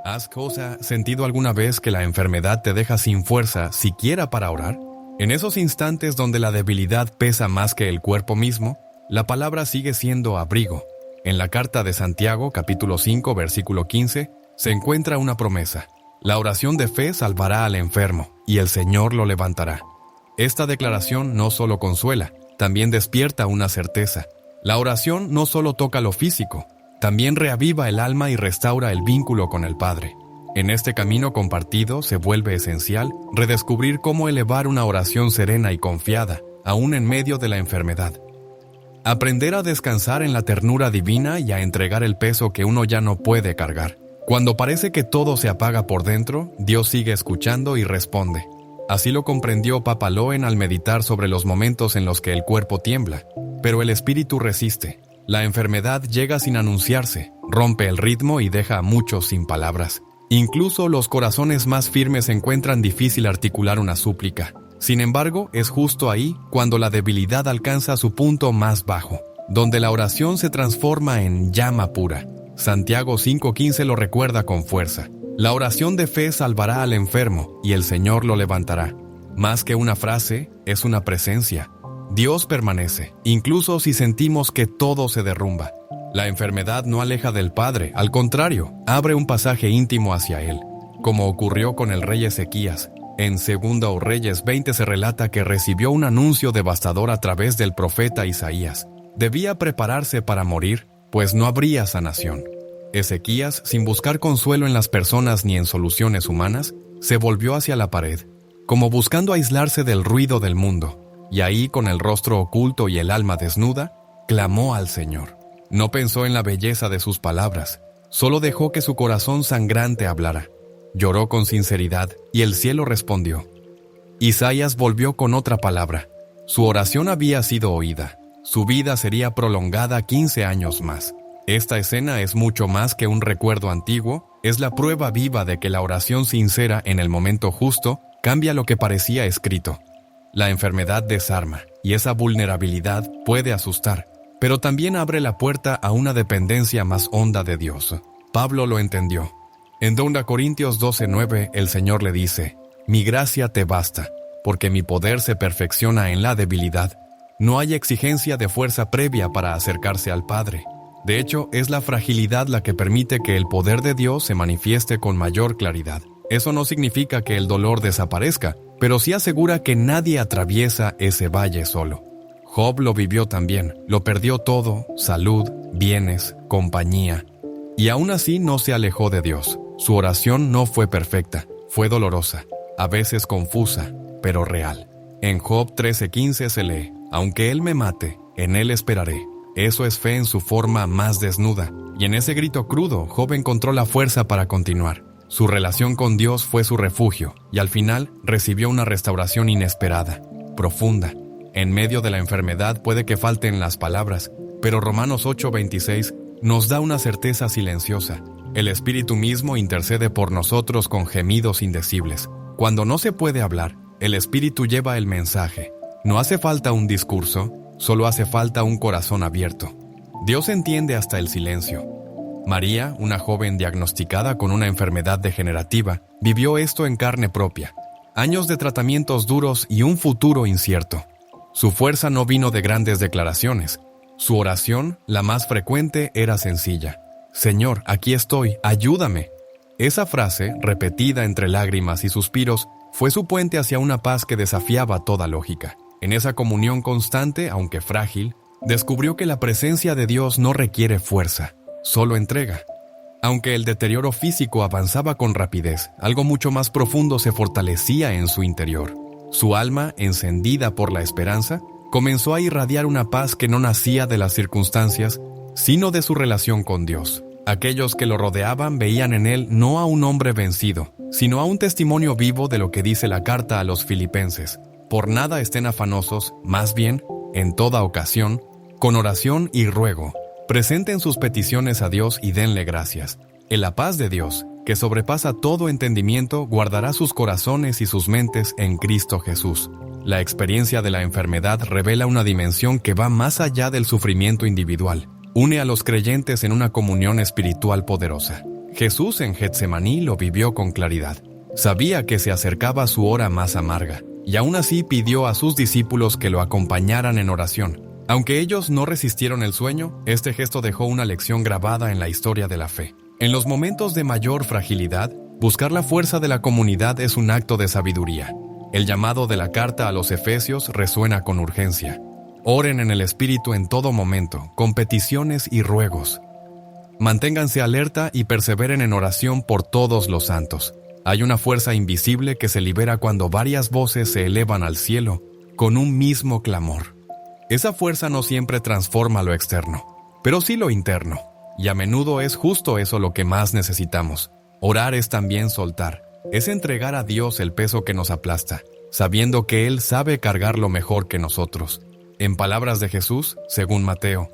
¿Has sentido alguna vez que la enfermedad te deja sin fuerza siquiera para orar? En esos instantes donde la debilidad pesa más que el cuerpo mismo, la palabra sigue siendo abrigo. En la carta de Santiago, capítulo 5, versículo 15, se encuentra una promesa. La oración de fe salvará al enfermo, y el Señor lo levantará. Esta declaración no solo consuela, también despierta una certeza. La oración no solo toca lo físico, también reaviva el alma y restaura el vínculo con el Padre. En este camino compartido se vuelve esencial redescubrir cómo elevar una oración serena y confiada, aún en medio de la enfermedad. Aprender a descansar en la ternura divina y a entregar el peso que uno ya no puede cargar. Cuando parece que todo se apaga por dentro, Dios sigue escuchando y responde. Así lo comprendió Papa Loen al meditar sobre los momentos en los que el cuerpo tiembla, pero el espíritu resiste. La enfermedad llega sin anunciarse, rompe el ritmo y deja a muchos sin palabras. Incluso los corazones más firmes encuentran difícil articular una súplica. Sin embargo, es justo ahí cuando la debilidad alcanza su punto más bajo, donde la oración se transforma en llama pura. Santiago 5:15 lo recuerda con fuerza. La oración de fe salvará al enfermo y el Señor lo levantará. Más que una frase, es una presencia. Dios permanece, incluso si sentimos que todo se derrumba. La enfermedad no aleja del Padre, al contrario, abre un pasaje íntimo hacia Él, como ocurrió con el rey Ezequías. En 2 Reyes 20 se relata que recibió un anuncio devastador a través del profeta Isaías. Debía prepararse para morir, pues no habría sanación. Ezequías, sin buscar consuelo en las personas ni en soluciones humanas, se volvió hacia la pared, como buscando aislarse del ruido del mundo. Y ahí, con el rostro oculto y el alma desnuda, clamó al Señor. No pensó en la belleza de sus palabras, solo dejó que su corazón sangrante hablara. Lloró con sinceridad y el cielo respondió. Isaías volvió con otra palabra. Su oración había sido oída. Su vida sería prolongada 15 años más. Esta escena es mucho más que un recuerdo antiguo, es la prueba viva de que la oración sincera en el momento justo cambia lo que parecía escrito. La enfermedad desarma, y esa vulnerabilidad puede asustar, pero también abre la puerta a una dependencia más honda de Dios. Pablo lo entendió. En 2 Corintios 12:9 el Señor le dice, «Mi gracia te basta, porque mi poder se perfecciona en la debilidad». No hay exigencia de fuerza previa para acercarse al Padre. De hecho, es la fragilidad la que permite que el poder de Dios se manifieste con mayor claridad. Eso no significa que el dolor desaparezca, pero sí asegura que nadie atraviesa ese valle solo. Job lo vivió también, lo perdió todo, salud, bienes, compañía. Y aún así no se alejó de Dios. Su oración no fue perfecta, fue dolorosa, a veces confusa, pero real. En Job 13:15 se lee, «Aunque Él me mate, en Él esperaré». Eso es fe en su forma más desnuda, y en ese grito crudo, Job encontró la fuerza para continuar. Su relación con Dios fue su refugio, y al final recibió una restauración inesperada, profunda. En medio de la enfermedad puede que falten las palabras, pero Romanos 8:26 nos da una certeza silenciosa. El Espíritu mismo intercede por nosotros con gemidos indecibles. Cuando no se puede hablar, el Espíritu lleva el mensaje. No hace falta un discurso, solo hace falta un corazón abierto. Dios entiende hasta el silencio. María, una joven diagnosticada con una enfermedad degenerativa, vivió esto en carne propia. Años de tratamientos duros y un futuro incierto. Su fuerza no vino de grandes declaraciones. Su oración, la más frecuente, era sencilla. «Señor, aquí estoy, ayúdame». Esa frase, repetida entre lágrimas y suspiros, fue su puente hacia una paz que desafiaba toda lógica. En esa comunión constante, aunque frágil, descubrió que la presencia de Dios no requiere fuerza, solo entrega. Aunque el deterioro físico avanzaba con rapidez, algo mucho más profundo se fortalecía en su interior. Su alma, encendida por la esperanza, comenzó a irradiar una paz que no nacía de las circunstancias, sino de su relación con Dios. Aquellos que lo rodeaban veían en él no a un hombre vencido, sino a un testimonio vivo de lo que dice la carta a los Filipenses. Por nada estén afanosos, más bien, en toda ocasión, con oración y ruego, presenten sus peticiones a Dios y denle gracias. En la paz de Dios, que sobrepasa todo entendimiento, guardará sus corazones y sus mentes en Cristo Jesús. La experiencia de la enfermedad revela una dimensión que va más allá del sufrimiento individual. une a los creyentes en una comunión espiritual poderosa. Jesús en Getsemaní lo vivió con claridad. Sabía que se acercaba su hora más amarga, y aún así pidió a sus discípulos que lo acompañaran en oración. Aunque ellos no resistieron el sueño, este gesto dejó una lección grabada en la historia de la fe. En los momentos de mayor fragilidad, buscar la fuerza de la comunidad es un acto de sabiduría. El llamado de la carta a los Efesios resuena con urgencia. Oren en el Espíritu en todo momento, con peticiones y ruegos. Manténganse alerta y perseveren en oración por todos los santos. Hay una fuerza invisible que se libera cuando varias voces se elevan al cielo con un mismo clamor. Esa fuerza no siempre transforma lo externo, pero sí lo interno. Y a menudo es justo eso lo que más necesitamos. Orar es también soltar. Es entregar a Dios el peso que nos aplasta, sabiendo que Él sabe cargarlo mejor que nosotros. En palabras de Jesús, según Mateo,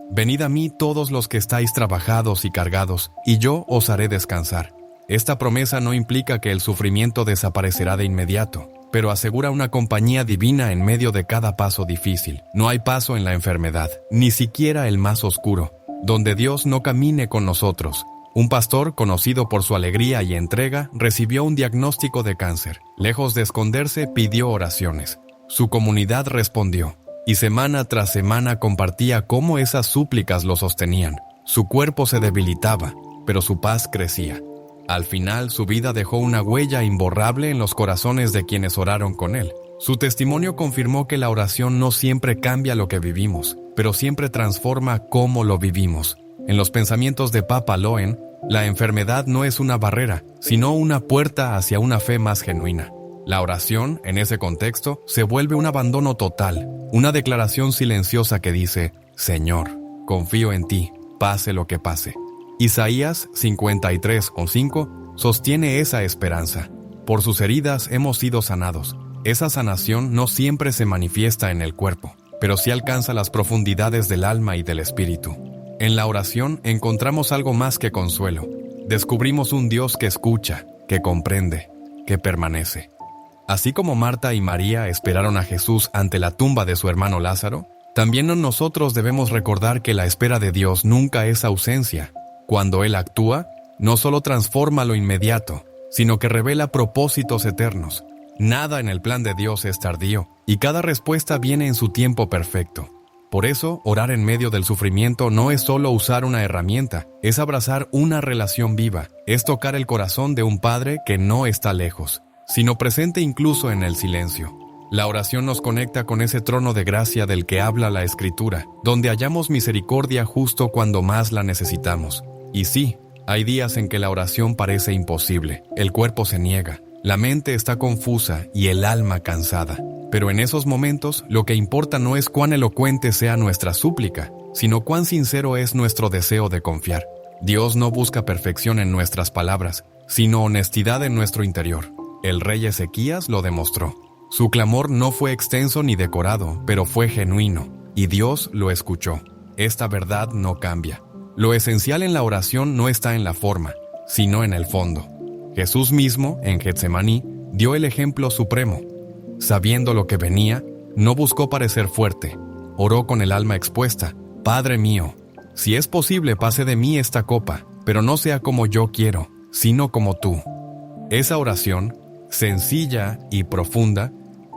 «Venid a mí todos los que estáis trabajados y cargados, y yo os haré descansar». Esta promesa no implica que el sufrimiento desaparecerá de inmediato, pero asegura una compañía divina en medio de cada paso difícil. No hay paso en la enfermedad, ni siquiera el más oscuro, donde Dios no camine con nosotros. Un pastor, conocido por su alegría y entrega, recibió un diagnóstico de cáncer. Lejos de esconderse, pidió oraciones. Su comunidad respondió, y semana tras semana compartía cómo esas súplicas lo sostenían. Su cuerpo se debilitaba, pero su paz crecía. Al final, su vida dejó una huella imborrable en los corazones de quienes oraron con él. Su testimonio confirmó que la oración no siempre cambia lo que vivimos, pero siempre transforma cómo lo vivimos. En los pensamientos de Papa Loen, la enfermedad no es una barrera, sino una puerta hacia una fe más genuina. La oración, en ese contexto, se vuelve un abandono total, una declaración silenciosa que dice, «Señor, confío en ti, pase lo que pase». Isaías 53:5 sostiene esa esperanza. Por sus heridas hemos sido sanados. Esa sanación no siempre se manifiesta en el cuerpo, pero sí alcanza las profundidades del alma y del espíritu. En la oración encontramos algo más que consuelo. Descubrimos un Dios que escucha, que comprende, que permanece. Así como Marta y María esperaron a Jesús ante la tumba de su hermano Lázaro, también nosotros debemos recordar que la espera de Dios nunca es ausencia. Cuando Él actúa, no solo transforma lo inmediato, sino que revela propósitos eternos. Nada en el plan de Dios es tardío, y cada respuesta viene en su tiempo perfecto. Por eso, orar en medio del sufrimiento no es solo usar una herramienta, es abrazar una relación viva, es tocar el corazón de un Padre que no está lejos, sino presente incluso en el silencio. La oración nos conecta con ese trono de gracia del que habla la Escritura, donde hallamos misericordia justo cuando más la necesitamos. Y sí, hay días en que la oración parece imposible, el cuerpo se niega, la mente está confusa y el alma cansada. Pero en esos momentos, lo que importa no es cuán elocuente sea nuestra súplica, sino cuán sincero es nuestro deseo de confiar. Dios no busca perfección en nuestras palabras, sino honestidad en nuestro interior. El rey Ezequías lo demostró. Su clamor no fue extenso ni decorado, pero fue genuino, y Dios lo escuchó. Esta verdad no cambia. Lo esencial en la oración no está en la forma, sino en el fondo. Jesús mismo, en Getsemaní, dio el ejemplo supremo. Sabiendo lo que venía, no buscó parecer fuerte. Oró con el alma expuesta. «Padre mío, si es posible pase de mí esta copa, pero no sea como yo quiero, sino como tú». Esa oración, sencilla y profunda,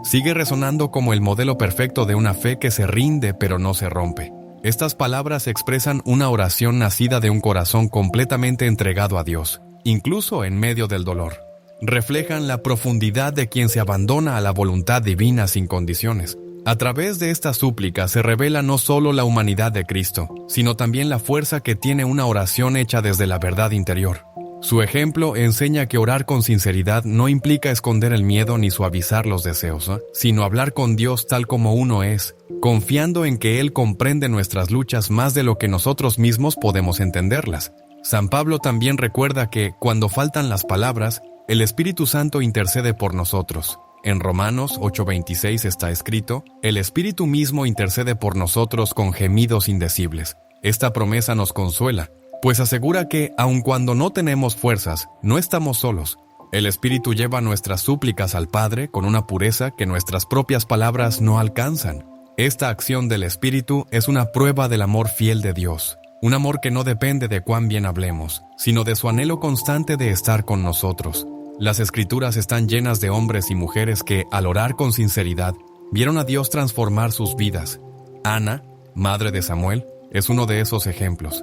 sigue resonando como el modelo perfecto de una fe que se rinde pero no se rompe. Estas palabras expresan una oración nacida de un corazón completamente entregado a Dios, incluso en medio del dolor. Reflejan la profundidad de quien se abandona a la voluntad divina sin condiciones. A través de esta súplica se revela no solo la humanidad de Cristo, sino también la fuerza que tiene una oración hecha desde la verdad interior. Su ejemplo enseña que orar con sinceridad no implica esconder el miedo ni suavizar los deseos, sino hablar con Dios tal como uno es, confiando en que Él comprende nuestras luchas más de lo que nosotros mismos podemos entenderlas. San Pablo también recuerda que, cuando faltan las palabras, el Espíritu Santo intercede por nosotros. En Romanos 8:26 está escrito, «El Espíritu mismo intercede por nosotros con gemidos indecibles». Esta promesa nos consuela, pues asegura que, aun cuando no tenemos fuerzas, no estamos solos. El Espíritu lleva nuestras súplicas al Padre con una pureza que nuestras propias palabras no alcanzan. Esta acción del Espíritu es una prueba del amor fiel de Dios, un amor que no depende de cuán bien hablemos, sino de su anhelo constante de estar con nosotros. Las Escrituras están llenas de hombres y mujeres que, al orar con sinceridad, vieron a Dios transformar sus vidas. Ana, madre de Samuel, es uno de esos ejemplos.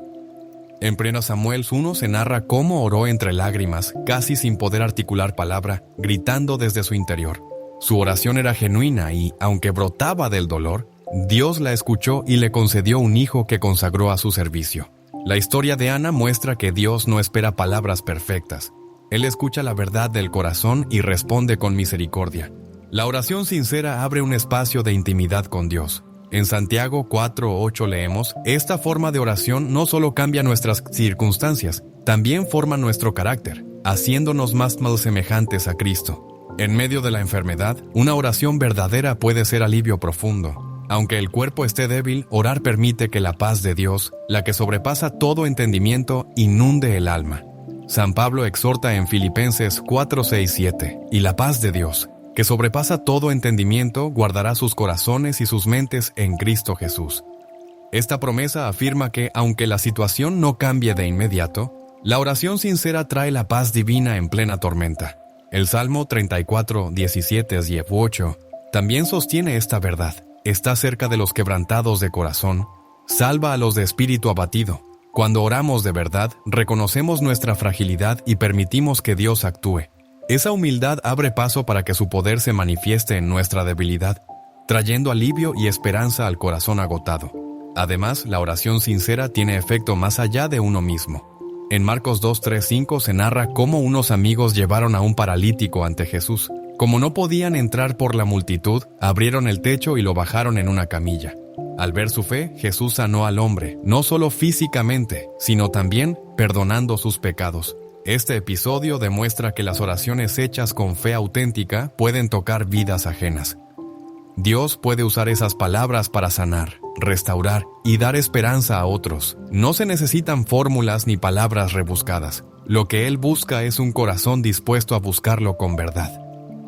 En 1 Samuel 1 se narra cómo oró entre lágrimas, casi sin poder articular palabra, gritando desde su interior. Su oración era genuina y, aunque brotaba del dolor, Dios la escuchó y le concedió un hijo que consagró a su servicio. La historia de Ana muestra que Dios no espera palabras perfectas. Él escucha la verdad del corazón y responde con misericordia. La oración sincera abre un espacio de intimidad con Dios. En Santiago 4:8 leemos, esta forma de oración no solo cambia nuestras circunstancias, también forma nuestro carácter, haciéndonos más semejantes a Cristo. En medio de la enfermedad, una oración verdadera puede ser alivio profundo. Aunque el cuerpo esté débil, orar permite que la paz de Dios, la que sobrepasa todo entendimiento, inunde el alma. San Pablo exhorta en Filipenses 4:6-7, y la paz de Dios, que sobrepasa todo entendimiento, guardará sus corazones y sus mentes en Cristo Jesús. Esta promesa afirma que, aunque la situación no cambie de inmediato, la oración sincera trae la paz divina en plena tormenta. El Salmo 34:17-8 también sostiene esta verdad. Está cerca de los quebrantados de corazón, salva a los de espíritu abatido. Cuando oramos de verdad, reconocemos nuestra fragilidad y permitimos que Dios actúe. Esa humildad abre paso para que su poder se manifieste en nuestra debilidad, trayendo alivio y esperanza al corazón agotado. Además, la oración sincera tiene efecto más allá de uno mismo. En Marcos 2:3-5 se narra cómo unos amigos llevaron a un paralítico ante Jesús. Como no podían entrar por la multitud, abrieron el techo y lo bajaron en una camilla. Al ver su fe, Jesús sanó al hombre, no solo físicamente, sino también perdonando sus pecados. Este episodio demuestra que las oraciones hechas con fe auténtica pueden tocar vidas ajenas. Dios puede usar esas palabras para sanar, restaurar y dar esperanza a otros. No se necesitan fórmulas ni palabras rebuscadas. Lo que Él busca es un corazón dispuesto a buscarlo con verdad.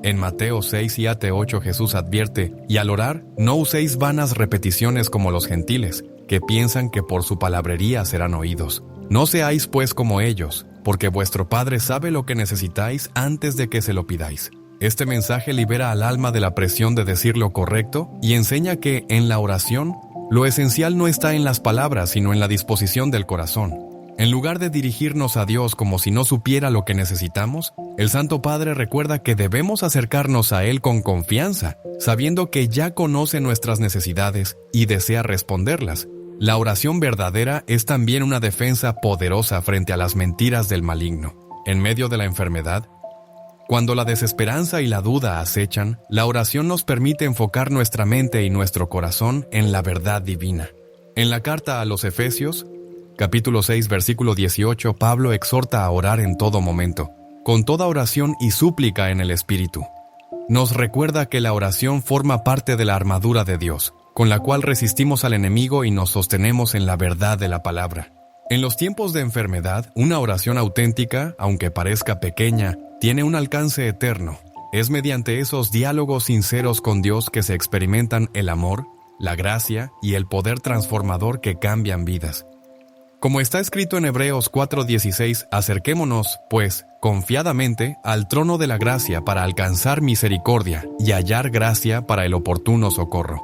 En Mateo 6:7-8 Jesús advierte, y al orar, no uséis vanas repeticiones como los gentiles, que piensan que por su palabrería serán oídos. No seáis pues como ellos, porque vuestro Padre sabe lo que necesitáis antes de que se lo pidáis. Este mensaje libera al alma de la presión de decir lo correcto y enseña que, en la oración, lo esencial no está en las palabras, sino en la disposición del corazón. En lugar de dirigirnos a Dios como si no supiera lo que necesitamos, el Santo Padre recuerda que debemos acercarnos a Él con confianza, sabiendo que ya conoce nuestras necesidades y desea responderlas. La oración verdadera es también una defensa poderosa frente a las mentiras del maligno. En medio de la enfermedad, cuando la desesperanza y la duda acechan, la oración nos permite enfocar nuestra mente y nuestro corazón en la verdad divina. En la carta a los Efesios, capítulo 6, versículo 18, Pablo exhorta a orar en todo momento, con toda oración y súplica en el Espíritu. Nos recuerda que la oración forma parte de la armadura de Dios, con la cual resistimos al enemigo y nos sostenemos en la verdad de la palabra. En los tiempos de enfermedad, una oración auténtica, aunque parezca pequeña, tiene un alcance eterno. Es mediante esos diálogos sinceros con Dios que se experimentan el amor, la gracia y el poder transformador que cambian vidas. Como está escrito en Hebreos 4:16, acerquémonos, pues, confiadamente al trono de la gracia para alcanzar misericordia y hallar gracia para el oportuno socorro.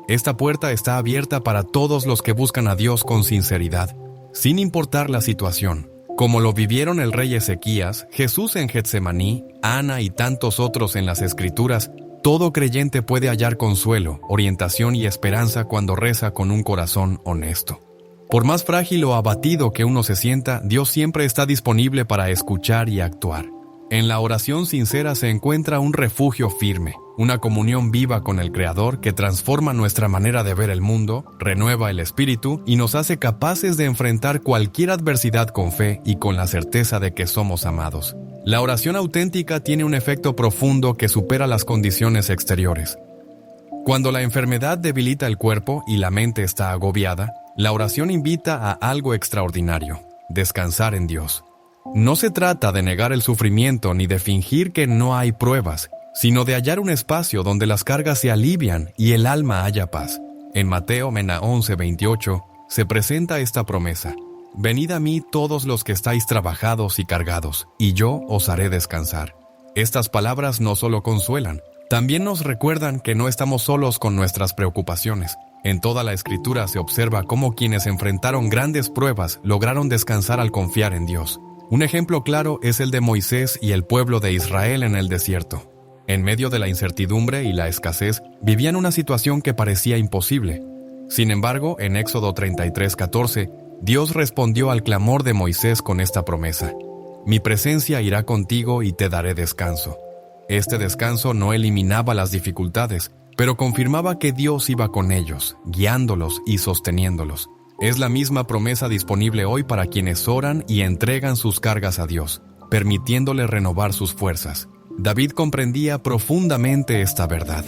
Esta puerta está abierta para todos los que buscan a Dios con sinceridad, sin importar la situación. Como lo vivieron el rey Ezequías, Jesús en Getsemaní, Ana y tantos otros en las Escrituras, todo creyente puede hallar consuelo, orientación y esperanza cuando reza con un corazón honesto. Por más frágil o abatido que uno se sienta, Dios siempre está disponible para escuchar y actuar. En la oración sincera se encuentra un refugio firme, una comunión viva con el Creador que transforma nuestra manera de ver el mundo, renueva el espíritu y nos hace capaces de enfrentar cualquier adversidad con fe y con la certeza de que somos amados. La oración auténtica tiene un efecto profundo que supera las condiciones exteriores. Cuando la enfermedad debilita el cuerpo y la mente está agobiada, la oración invita a algo extraordinario: descansar en Dios. No se trata de negar el sufrimiento ni de fingir que no hay pruebas, sino de hallar un espacio donde las cargas se alivian y el alma haya paz. En Mateo 11:28 se presenta esta promesa: Venid a mí todos los que estáis trabajados y cargados, y yo os haré descansar. Estas palabras no solo consuelan, también nos recuerdan que no estamos solos con nuestras preocupaciones. En toda la Escritura se observa cómo quienes enfrentaron grandes pruebas lograron descansar al confiar en Dios. Un ejemplo claro es el de Moisés y el pueblo de Israel en el desierto. En medio de la incertidumbre y la escasez, vivían una situación que parecía imposible. Sin embargo, en Éxodo 33:14, Dios respondió al clamor de Moisés con esta promesa: Mi presencia irá contigo y te daré descanso. Este descanso no eliminaba las dificultades, pero confirmaba que Dios iba con ellos, guiándolos y sosteniéndolos. Es la misma promesa disponible hoy para quienes oran y entregan sus cargas a Dios, permitiéndole renovar sus fuerzas. David comprendía profundamente esta verdad.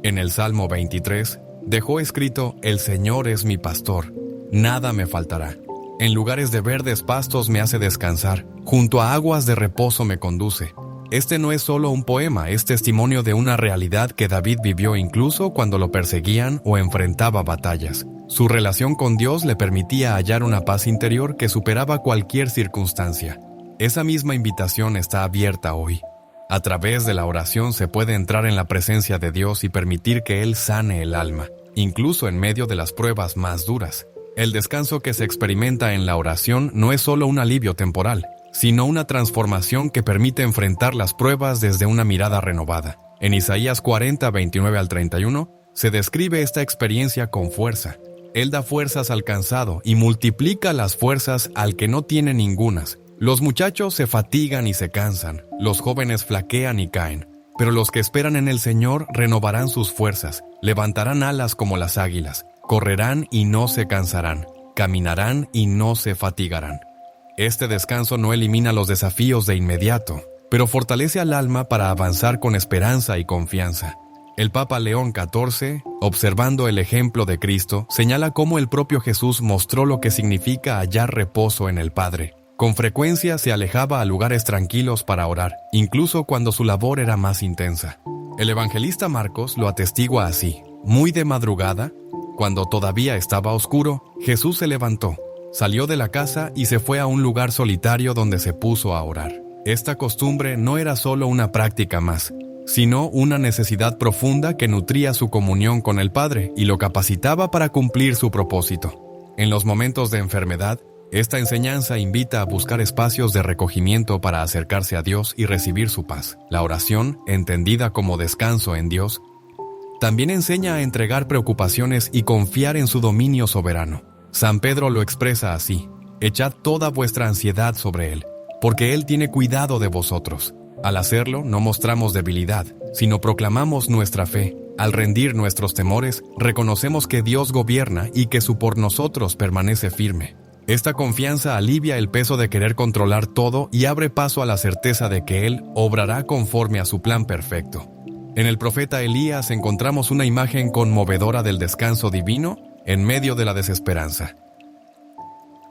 En el Salmo 23, dejó escrito: El Señor es mi pastor, nada me faltará. En lugares de verdes pastos me hace descansar, junto a aguas de reposo me conduce. Este no es solo un poema, es testimonio de una realidad que David vivió incluso cuando lo perseguían o enfrentaba batallas. Su relación con Dios le permitía hallar una paz interior que superaba cualquier circunstancia. Esa misma invitación está abierta hoy. A través de la oración se puede entrar en la presencia de Dios y permitir que Él sane el alma, incluso en medio de las pruebas más duras. El descanso que se experimenta en la oración no es solo un alivio temporal, sino una transformación que permite enfrentar las pruebas desde una mirada renovada. En Isaías 40:29-31 se describe esta experiencia con fuerza. Él da fuerzas al cansado y multiplica las fuerzas al que no tiene ningunas. Los muchachos se fatigan y se cansan, los jóvenes flaquean y caen, pero los que esperan en el Señor renovarán sus fuerzas, levantarán alas como las águilas, correrán y no se cansarán, caminarán y no se fatigarán. Este descanso no elimina los desafíos de inmediato, pero fortalece al alma para avanzar con esperanza y confianza. El Papa León XIV, observando el ejemplo de Cristo, señala cómo el propio Jesús mostró lo que significa hallar reposo en el Padre. Con frecuencia se alejaba a lugares tranquilos para orar, incluso cuando su labor era más intensa. El evangelista Marcos lo atestigua así: muy de madrugada, cuando todavía estaba oscuro, Jesús se levantó, salió de la casa y se fue a un lugar solitario donde se puso a orar. Esta costumbre no era solo una práctica más, sino una necesidad profunda que nutría su comunión con el Padre y lo capacitaba para cumplir su propósito. En los momentos de enfermedad, esta enseñanza invita a buscar espacios de recogimiento para acercarse a Dios y recibir su paz. La oración, entendida como descanso en Dios, también enseña a entregar preocupaciones y confiar en su dominio soberano. San Pedro lo expresa así: echad toda vuestra ansiedad sobre Él, porque Él tiene cuidado de vosotros. Al hacerlo, no mostramos debilidad, sino proclamamos nuestra fe. Al rendir nuestros temores, reconocemos que Dios gobierna y que su por nosotros permanece firme. Esta confianza alivia el peso de querer controlar todo y abre paso a la certeza de que Él obrará conforme a su plan perfecto. En el profeta Elías encontramos una imagen conmovedora del descanso divino en medio de la desesperanza.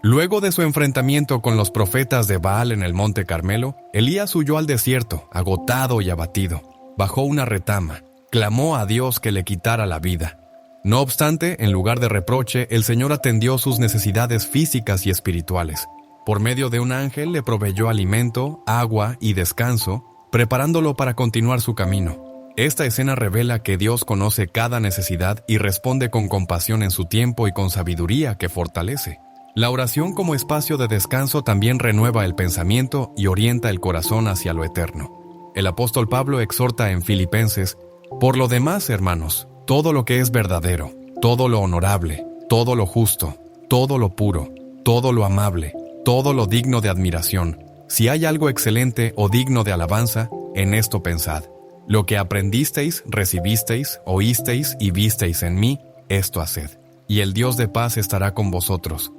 Luego de su enfrentamiento con los profetas de Baal en el Monte Carmelo, Elías huyó al desierto, agotado y abatido. Bajó una retama, clamó a Dios que le quitara la vida. No obstante, en lugar de reproche, el Señor atendió sus necesidades físicas y espirituales. Por medio de un ángel le proveyó alimento, agua y descanso, preparándolo para continuar su camino. Esta escena revela que Dios conoce cada necesidad y responde con compasión en su tiempo y con sabiduría que fortalece. La oración como espacio de descanso también renueva el pensamiento y orienta el corazón hacia lo eterno. El apóstol Pablo exhorta en Filipenses: por lo demás, hermanos, todo lo que es verdadero, todo lo honorable, todo lo justo, todo lo puro, todo lo amable, todo lo digno de admiración, si hay algo excelente o digno de alabanza, en esto pensad. Lo que aprendisteis, recibisteis, oísteis y visteis en mí, esto haced, y el Dios de paz estará con vosotros.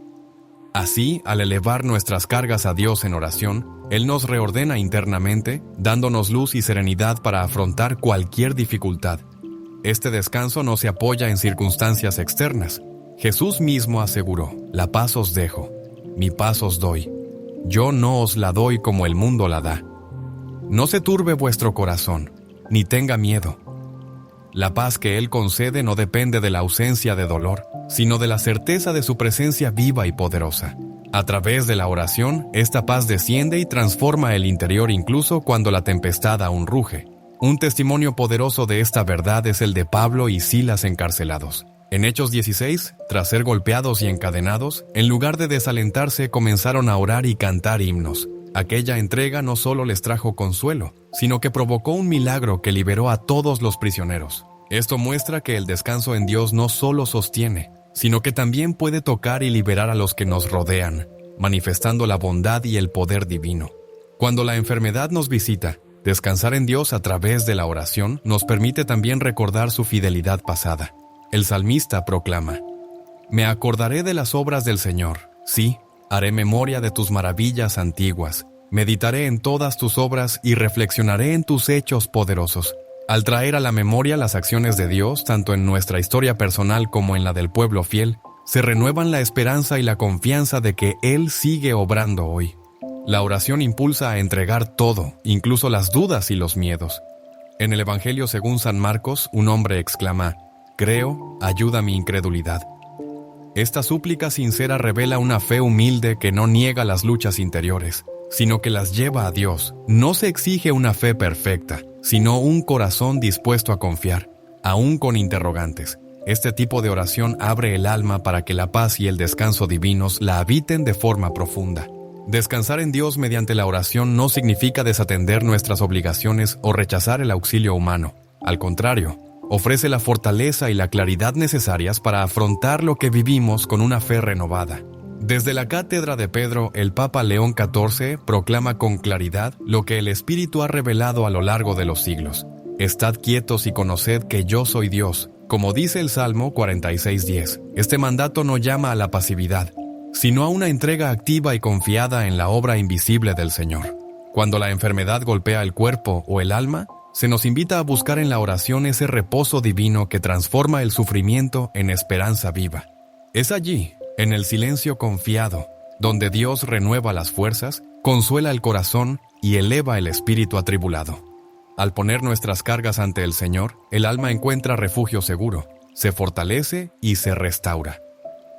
Así, al elevar nuestras cargas a Dios en oración, Él nos reordena internamente, dándonos luz y serenidad para afrontar cualquier dificultad. Este descanso no se apoya en circunstancias externas. Jesús mismo aseguró: la paz os dejo, mi paz os doy. Yo no os la doy como el mundo la da. No se turbe vuestro corazón, ni tenga miedo. La paz que Él concede no depende de la ausencia de dolor, sino de la certeza de su presencia viva y poderosa. A través de la oración, esta paz desciende y transforma el interior incluso cuando la tempestad aún ruge. Un testimonio poderoso de esta verdad es el de Pablo y Silas encarcelados. En Hechos 16, tras ser golpeados y encadenados, en lugar de desalentarse, comenzaron a orar y cantar himnos. Aquella entrega no solo les trajo consuelo, sino que provocó un milagro que liberó a todos los prisioneros. Esto muestra que el descanso en Dios no solo sostiene, sino que también puede tocar y liberar a los que nos rodean, manifestando la bondad y el poder divino. Cuando la enfermedad nos visita, descansar en Dios a través de la oración nos permite también recordar su fidelidad pasada. El salmista proclama: «Me acordaré de las obras del Señor, sí, haré memoria de tus maravillas antiguas, meditaré en todas tus obras y reflexionaré en tus hechos poderosos». Al traer a la memoria las acciones de Dios, tanto en nuestra historia personal como en la del pueblo fiel, se renuevan la esperanza y la confianza de que Él sigue obrando hoy. La oración impulsa a entregar todo, incluso las dudas y los miedos. En el Evangelio según San Marcos, un hombre exclama: «Creo, ayuda mi incredulidad». Esta súplica sincera revela una fe humilde que no niega las luchas interiores, sino que las lleva a Dios. No se exige una fe perfecta, sino un corazón dispuesto a confiar, aún con interrogantes. Este tipo de oración abre el alma para que la paz y el descanso divinos la habiten de forma profunda. Descansar en Dios mediante la oración no significa desatender nuestras obligaciones o rechazar el auxilio humano. Al contrario, ofrece la fortaleza y la claridad necesarias para afrontar lo que vivimos con una fe renovada. Desde la cátedra de Pedro, el Papa León XIV proclama con claridad lo que el Espíritu ha revelado a lo largo de los siglos. «Estad quietos y conoced que yo soy Dios», como dice el Salmo 46:10. Este mandato no llama a la pasividad, sino a una entrega activa y confiada en la obra invisible del Señor. Cuando la enfermedad golpea el cuerpo o el alma, se nos invita a buscar en la oración ese reposo divino que transforma el sufrimiento en esperanza viva. Es allí, en el silencio confiado, donde Dios renueva las fuerzas, consuela el corazón y eleva el espíritu atribulado. Al poner nuestras cargas ante el Señor, el alma encuentra refugio seguro, se fortalece y se restaura.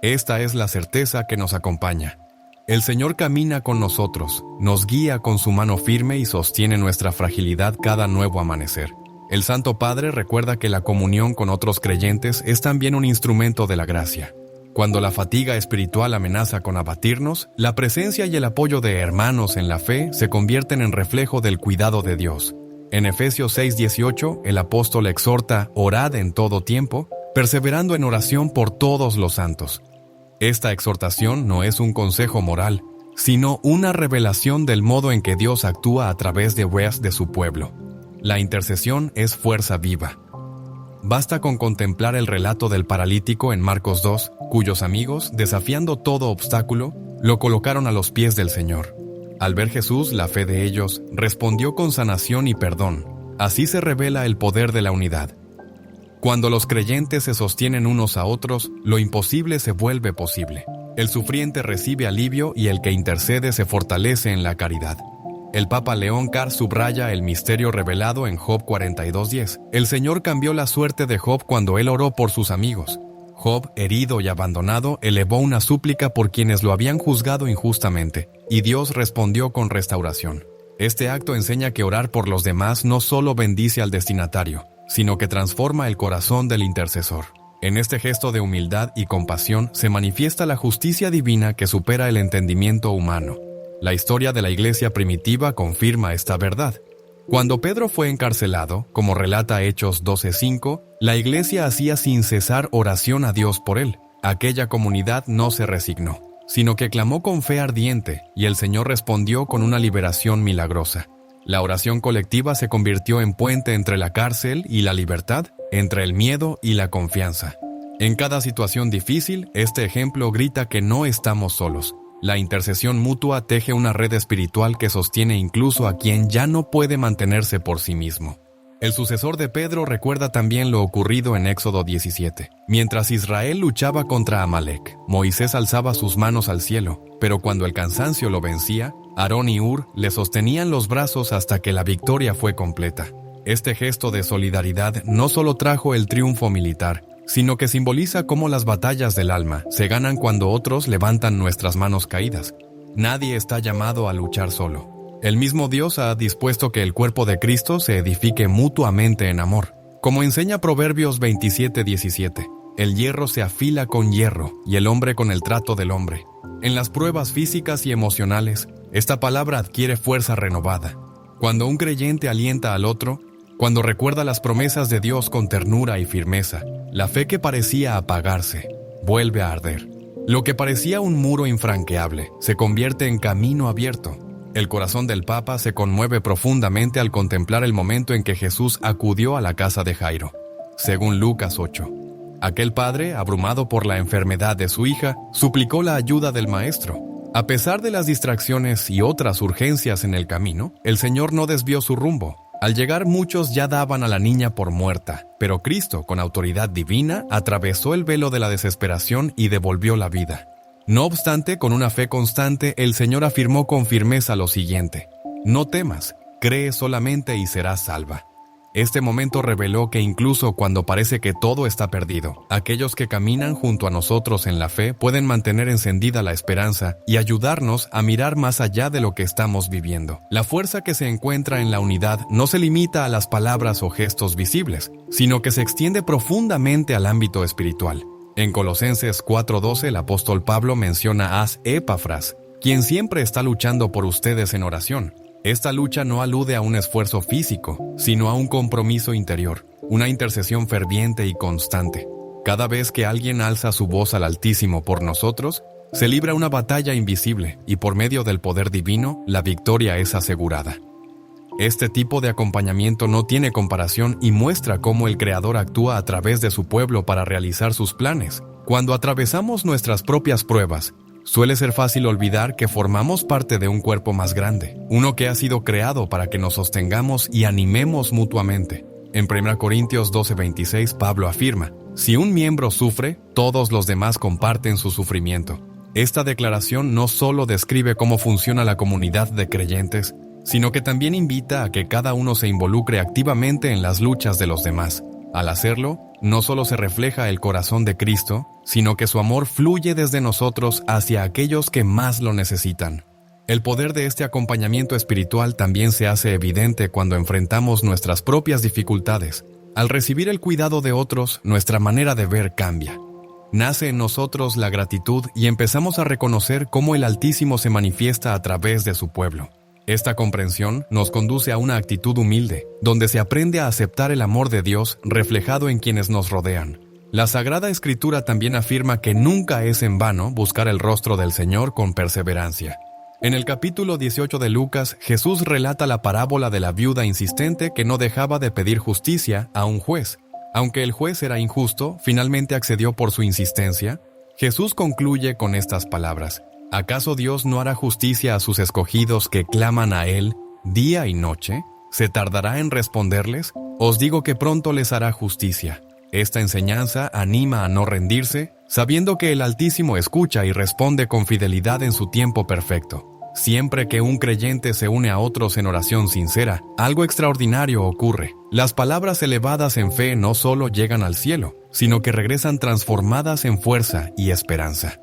Esta es la certeza que nos acompaña. El Señor camina con nosotros, nos guía con su mano firme y sostiene nuestra fragilidad cada nuevo amanecer. El Santo Padre recuerda que la comunión con otros creyentes es también un instrumento de la gracia. Cuando la fatiga espiritual amenaza con abatirnos, la presencia y el apoyo de hermanos en la fe se convierten en reflejo del cuidado de Dios. En Efesios 6:18, el apóstol exhorta: «Orad en todo tiempo, perseverando en oración por todos los santos». Esta exhortación no es un consejo moral, sino una revelación del modo en que Dios actúa a través de su pueblo. La intercesión es fuerza viva. Basta con contemplar el relato del paralítico en Marcos 2, cuyos amigos, desafiando todo obstáculo, lo colocaron a los pies del Señor. Al ver Jesús, la fe de ellos respondió con sanación y perdón. Así se revela el poder de la unidad. Cuando los creyentes se sostienen unos a otros, lo imposible se vuelve posible. El sufriente recibe alivio y el que intercede se fortalece en la caridad. El Papa León XIV subraya el misterio revelado en Job 42:10. El Señor cambió la suerte de Job cuando él oró por sus amigos. Job, herido y abandonado, elevó una súplica por quienes lo habían juzgado injustamente, y Dios respondió con restauración. Este acto enseña que orar por los demás no solo bendice al destinatario, sino que transforma el corazón del intercesor. En este gesto de humildad y compasión se manifiesta la justicia divina que supera el entendimiento humano. La historia de la iglesia primitiva confirma esta verdad. Cuando Pedro fue encarcelado, como relata Hechos 12:5, la iglesia hacía sin cesar oración a Dios por él. Aquella comunidad no se resignó, sino que clamó con fe ardiente, y el Señor respondió con una liberación milagrosa. La oración colectiva se convirtió en puente entre la cárcel y la libertad, entre el miedo y la confianza. En cada situación difícil, este ejemplo grita que no estamos solos. La intercesión mutua teje una red espiritual que sostiene incluso a quien ya no puede mantenerse por sí mismo. El sucesor de Pedro recuerda también lo ocurrido en Éxodo 17. Mientras Israel luchaba contra Amalek, Moisés alzaba sus manos al cielo, pero cuando el cansancio lo vencía, Aarón y Hur le sostenían los brazos hasta que la victoria fue completa. Este gesto de solidaridad no solo trajo el triunfo militar, sino que simboliza cómo las batallas del alma se ganan cuando otros levantan nuestras manos caídas. Nadie está llamado a luchar solo. El mismo Dios ha dispuesto que el cuerpo de Cristo se edifique mutuamente en amor. Como enseña Proverbios 27:17, el hierro se afila con hierro y el hombre con el trato del hombre. En las pruebas físicas y emocionales, esta palabra adquiere fuerza renovada. Cuando un creyente alienta al otro, cuando recuerda las promesas de Dios con ternura y firmeza, la fe que parecía apagarse, vuelve a arder. Lo que parecía un muro infranqueable se convierte en camino abierto. El corazón del Papa se conmueve profundamente al contemplar el momento en que Jesús acudió a la casa de Jairo. Según Lucas 8, aquel padre, abrumado por la enfermedad de su hija, suplicó la ayuda del maestro. A pesar de las distracciones y otras urgencias en el camino, el Señor no desvió su rumbo. Al llegar, muchos ya daban a la niña por muerta, pero Cristo, con autoridad divina, atravesó el velo de la desesperación y devolvió la vida. No obstante, con una fe constante, el Señor afirmó con firmeza lo siguiente: no temas, cree solamente y serás salva. Este momento reveló que incluso cuando parece que todo está perdido, aquellos que caminan junto a nosotros en la fe pueden mantener encendida la esperanza y ayudarnos a mirar más allá de lo que estamos viviendo. La fuerza que se encuentra en la unidad no se limita a las palabras o gestos visibles, sino que se extiende profundamente al ámbito espiritual. En Colosenses 4:12 el apóstol Pablo menciona a Epafras, quien siempre está luchando por ustedes en oración. Esta lucha no alude a un esfuerzo físico, sino a un compromiso interior, una intercesión ferviente y constante. Cada vez que alguien alza su voz al Altísimo por nosotros, se libra una batalla invisible y por medio del poder divino, la victoria es asegurada. Este tipo de acompañamiento no tiene comparación y muestra cómo el Creador actúa a través de su pueblo para realizar sus planes. Cuando atravesamos nuestras propias pruebas, suele ser fácil olvidar que formamos parte de un cuerpo más grande, uno que ha sido creado para que nos sostengamos y animemos mutuamente. En 1 Corintios 12:26 Pablo afirma: si un miembro sufre, todos los demás comparten su sufrimiento. Esta declaración no solo describe cómo funciona la comunidad de creyentes, sino que también invita a que cada uno se involucre activamente en las luchas de los demás. Al hacerlo, no solo se refleja el corazón de Cristo, sino que su amor fluye desde nosotros hacia aquellos que más lo necesitan. El poder de este acompañamiento espiritual también se hace evidente cuando enfrentamos nuestras propias dificultades. Al recibir el cuidado de otros, nuestra manera de ver cambia. Nace en nosotros la gratitud y empezamos a reconocer cómo el Altísimo se manifiesta a través de su pueblo. Esta comprensión nos conduce a una actitud humilde, donde se aprende a aceptar el amor de Dios reflejado en quienes nos rodean. La Sagrada Escritura también afirma que nunca es en vano buscar el rostro del Señor con perseverancia. En el capítulo 18 de Lucas, Jesús relata la parábola de la viuda insistente que no dejaba de pedir justicia a un juez. Aunque el juez era injusto, finalmente accedió por su insistencia. Jesús concluye con estas palabras: ¿acaso Dios no hará justicia a sus escogidos que claman a Él día y noche? ¿Se tardará en responderles? Os digo que pronto les hará justicia. Esta enseñanza anima a no rendirse, sabiendo que el Altísimo escucha y responde con fidelidad en su tiempo perfecto. Siempre que un creyente se une a otros en oración sincera, algo extraordinario ocurre. Las palabras elevadas en fe no solo llegan al cielo, sino que regresan transformadas en fuerza y esperanza.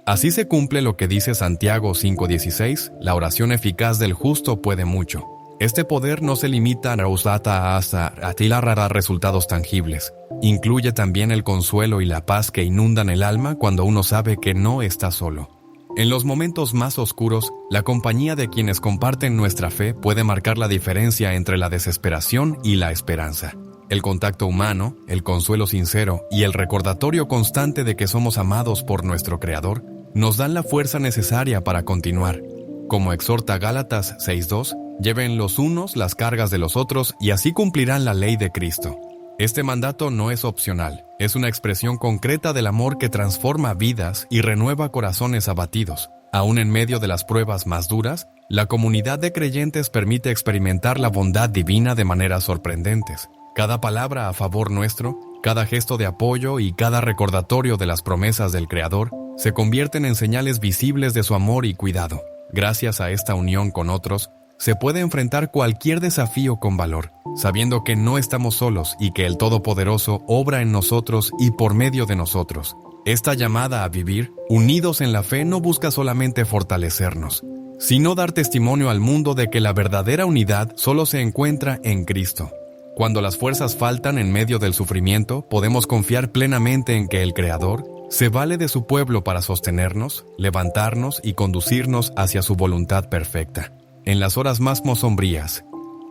Así se cumple lo que dice Santiago 5:16, la oración eficaz del justo puede mucho. Este poder no se limita a resultados tangibles. Incluye también el consuelo y la paz que inundan el alma cuando uno sabe que no está solo. En los momentos más oscuros, la compañía de quienes comparten nuestra fe puede marcar la diferencia entre la desesperación y la esperanza. El contacto humano, el consuelo sincero y el recordatorio constante de que somos amados por nuestro Creador nos dan la fuerza necesaria para continuar. Como exhorta Gálatas 6:2, lleven los unos las cargas de los otros y así cumplirán la ley de Cristo. Este mandato no es opcional, es una expresión concreta del amor que transforma vidas y renueva corazones abatidos. Aún en medio de las pruebas más duras, la comunidad de creyentes permite experimentar la bondad divina de maneras sorprendentes. Cada palabra a favor nuestro, cada gesto de apoyo y cada recordatorio de las promesas del Creador se convierten en señales visibles de su amor y cuidado. Gracias a esta unión con otros, se puede enfrentar cualquier desafío con valor. sabiendo que no estamos solos y que el Todopoderoso obra en nosotros y por medio de nosotros. Esta llamada a vivir, unidos en la fe, no busca solamente fortalecernos, sino dar testimonio al mundo de que la verdadera unidad solo se encuentra en Cristo. Cuando las fuerzas faltan en medio del sufrimiento, podemos confiar plenamente en que el Creador se vale de su pueblo para sostenernos, levantarnos y conducirnos hacia su voluntad perfecta. En las horas más sombrías,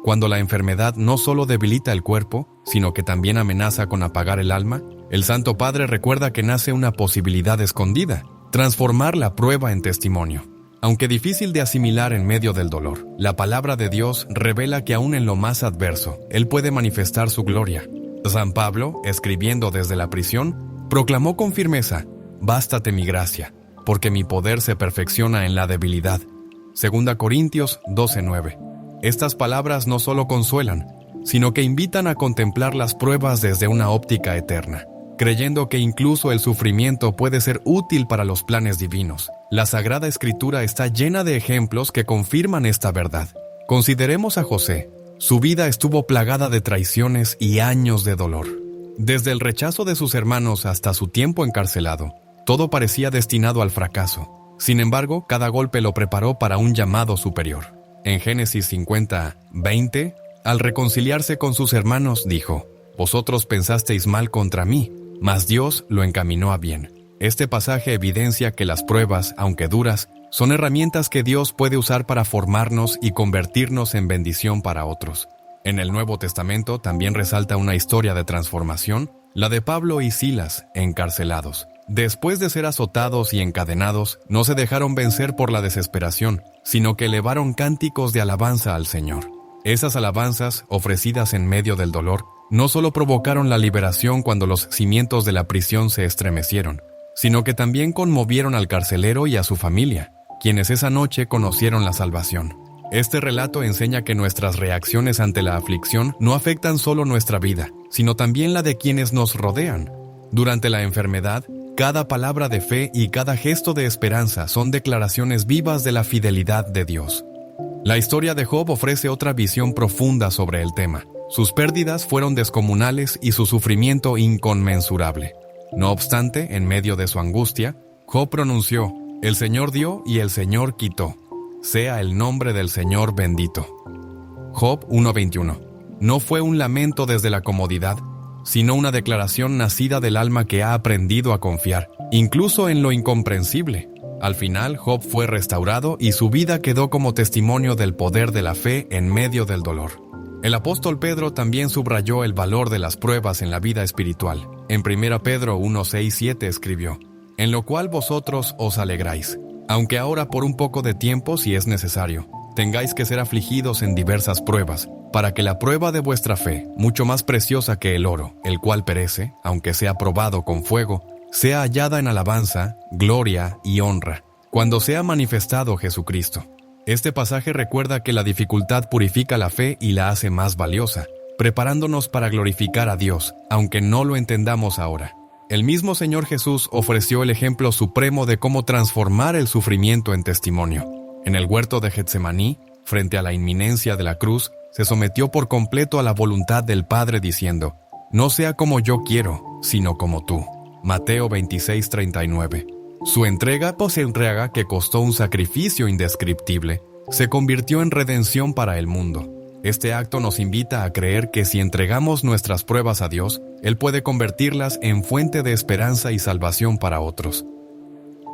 cuando la enfermedad no solo debilita el cuerpo, sino que también amenaza con apagar el alma, el Santo Padre recuerda que nace una posibilidad escondida: transformar la prueba en testimonio. Aunque difícil de asimilar en medio del dolor, la palabra de Dios revela que aún en lo más adverso, Él puede manifestar su gloria. San Pablo, escribiendo desde la prisión, proclamó con firmeza: «Bástate mi gracia, porque mi poder se perfecciona en la debilidad». 2 Corintios 12:9. Estas palabras no solo consuelan, sino que invitan a contemplar las pruebas desde una óptica eterna, creyendo que incluso el sufrimiento puede ser útil para los planes divinos. La Sagrada Escritura está llena de ejemplos que confirman esta verdad. Consideremos a José. Su vida estuvo plagada de traiciones y años de dolor. Desde el rechazo de sus hermanos hasta su tiempo encarcelado, todo parecía destinado al fracaso. Sin embargo, cada golpe lo preparó para un llamado superior. En Génesis 50:20, al reconciliarse con sus hermanos, dijo: «Vosotros pensasteis mal contra mí, mas Dios lo encaminó a bien». Este pasaje evidencia que las pruebas, aunque duras, son herramientas que Dios puede usar para formarnos y convertirnos en bendición para otros. En el Nuevo Testamento también resalta una historia de transformación, la de Pablo y Silas, encarcelados. Después de ser azotados y encadenados, no se dejaron vencer por la desesperación, sino que elevaron cánticos de alabanza al Señor. Esas alabanzas, ofrecidas en medio del dolor, no solo provocaron la liberación cuando los cimientos de la prisión se estremecieron, sino que también conmovieron al carcelero y a su familia, quienes esa noche conocieron la salvación. Este relato enseña que nuestras reacciones ante la aflicción no afectan solo nuestra vida, sino también la de quienes nos rodean. Durante la enfermedad, cada palabra de fe y cada gesto de esperanza son declaraciones vivas de la fidelidad de Dios. La historia de Job ofrece otra visión profunda sobre el tema. Sus pérdidas fueron descomunales y su sufrimiento inconmensurable. No obstante, en medio de su angustia, Job pronunció: «El Señor dio y el Señor quitó. Sea el nombre del Señor bendito». Job 1:21. No fue un lamento desde la comodidad, sino una declaración nacida del alma que ha aprendido a confiar, incluso en lo incomprensible. Al final, Job fue restaurado y su vida quedó como testimonio del poder de la fe en medio del dolor. El apóstol Pedro también subrayó el valor de las pruebas en la vida espiritual. En 1 Pedro 1:6-7 escribió: «En lo cual vosotros os alegráis, aunque ahora por un poco de tiempo, si es necesario, tengáis que ser afligidos en diversas pruebas, para que la prueba de vuestra fe, mucho más preciosa que el oro, el cual perece, aunque sea probado con fuego, sea hallada en alabanza, gloria y honra, cuando sea manifestado Jesucristo». Este pasaje recuerda que la dificultad purifica la fe y la hace más valiosa, preparándonos para glorificar a Dios, aunque no lo entendamos ahora. El mismo Señor Jesús ofreció el ejemplo supremo de cómo transformar el sufrimiento en testimonio. En el huerto de Getsemaní, frente a la inminencia de la cruz, se sometió por completo a la voluntad del Padre diciendo: «No sea como yo quiero, sino como tú». Mateo 26:39. Su entrega entrega que costó un sacrificio indescriptible, se convirtió en redención para el mundo. Este acto nos invita a creer que si entregamos nuestras pruebas a Dios, Él puede convertirlas en fuente de esperanza y salvación para otros.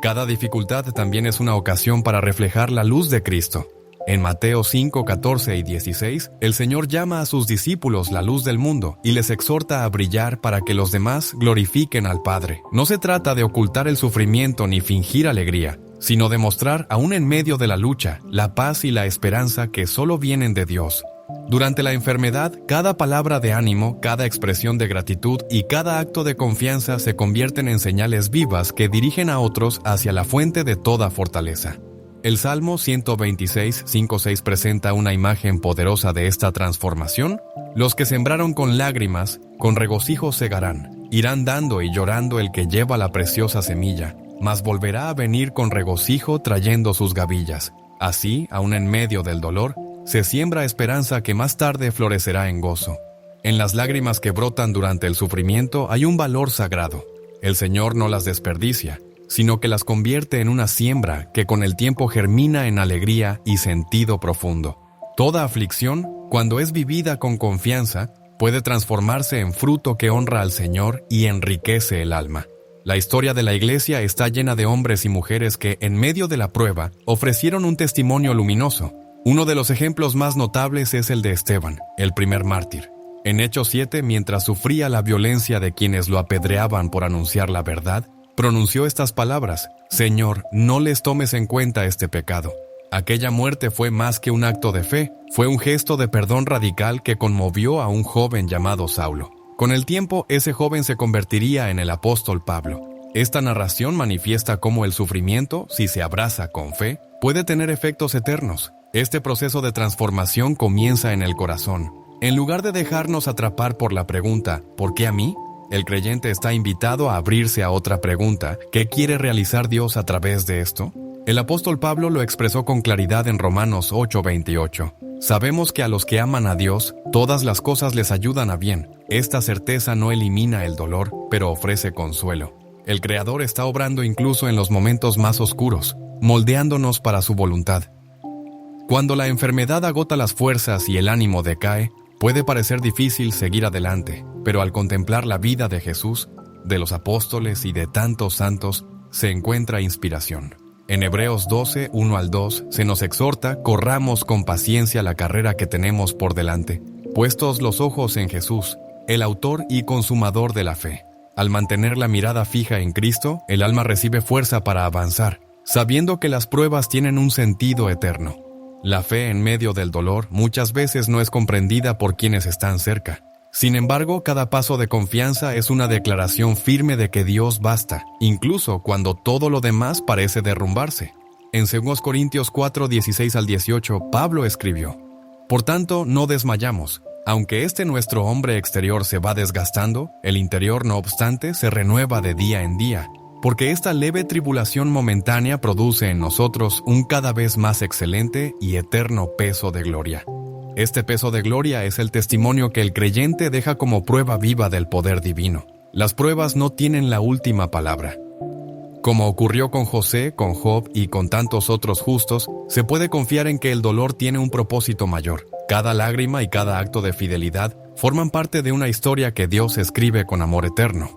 Cada dificultad también es una ocasión para reflejar la luz de Cristo. En Mateo 5:14 y 16, el Señor llama a sus discípulos la luz del mundo y les exhorta a brillar para que los demás glorifiquen al Padre. No se trata de ocultar el sufrimiento ni fingir alegría, sino de mostrar, aún en medio de la lucha, la paz y la esperanza que solo vienen de Dios. Durante la enfermedad, cada palabra de ánimo, cada expresión de gratitud y cada acto de confianza se convierten en señales vivas que dirigen a otros hacia la fuente de toda fortaleza. El Salmo 126:5-6 presenta una imagen poderosa de esta transformación. Los que sembraron con lágrimas, con regocijo segarán. Irán dando y llorando el que lleva la preciosa semilla, mas volverá a venir con regocijo trayendo sus gavillas. Así, aun en medio del dolor, se siembra esperanza que más tarde florecerá en gozo. En las lágrimas que brotan durante el sufrimiento hay un valor sagrado. El Señor no las desperdicia, sino que las convierte en una siembra que con el tiempo germina en alegría y sentido profundo. Toda aflicción, cuando es vivida con confianza, puede transformarse en fruto que honra al Señor y enriquece el alma. La historia de la Iglesia está llena de hombres y mujeres que, en medio de la prueba, ofrecieron un testimonio luminoso. Uno de los ejemplos más notables es el de Esteban, el primer mártir. En Hechos 7, mientras sufría la violencia de quienes lo apedreaban por anunciar la verdad, pronunció estas palabras: «Señor, no les tomes en cuenta este pecado». Aquella muerte fue más que un acto de fe, fue un gesto de perdón radical que conmovió a un joven llamado Saulo. Con el tiempo, ese joven se convertiría en el apóstol Pablo. Esta narración manifiesta cómo el sufrimiento, si se abraza con fe, puede tener efectos eternos. Este proceso de transformación comienza en el corazón. En lugar de dejarnos atrapar por la pregunta «¿por qué a mí?», el creyente está invitado a abrirse a otra pregunta: ¿qué quiere realizar Dios a través de esto? El apóstol Pablo lo expresó con claridad en Romanos 8:28. Sabemos que a los que aman a Dios, todas las cosas les ayudan a bien. Esta certeza no elimina el dolor, pero ofrece consuelo. El Creador está obrando incluso en los momentos más oscuros, moldeándonos para su voluntad. Cuando la enfermedad agota las fuerzas y el ánimo decae, puede parecer difícil seguir adelante, pero al contemplar la vida de Jesús, de los apóstoles y de tantos santos, se encuentra inspiración. En Hebreos 12, 1-2, se nos exhorta: corramos con paciencia la carrera que tenemos por delante, puestos los ojos en Jesús, el autor y consumador de la fe. Al mantener la mirada fija en Cristo, el alma recibe fuerza para avanzar, sabiendo que las pruebas tienen un sentido eterno. La fe en medio del dolor muchas veces no es comprendida por quienes están cerca. Sin embargo, cada paso de confianza es una declaración firme de que Dios basta, incluso cuando todo lo demás parece derrumbarse. En 2 Corintios 4, 16-18, Pablo escribió: «Por tanto, no desmayamos. Aunque nuestro hombre exterior se va desgastando, el interior, no obstante, se renueva de día en día, porque esta leve tribulación momentánea produce en nosotros un cada vez más excelente y eterno peso de gloria». Este peso de gloria es el testimonio que el creyente deja como prueba viva del poder divino. Las pruebas no tienen la última palabra. Como ocurrió con José, con Job y con tantos otros justos, se puede confiar en que el dolor tiene un propósito mayor. Cada lágrima y cada acto de fidelidad forman parte de una historia que Dios escribe con amor eterno.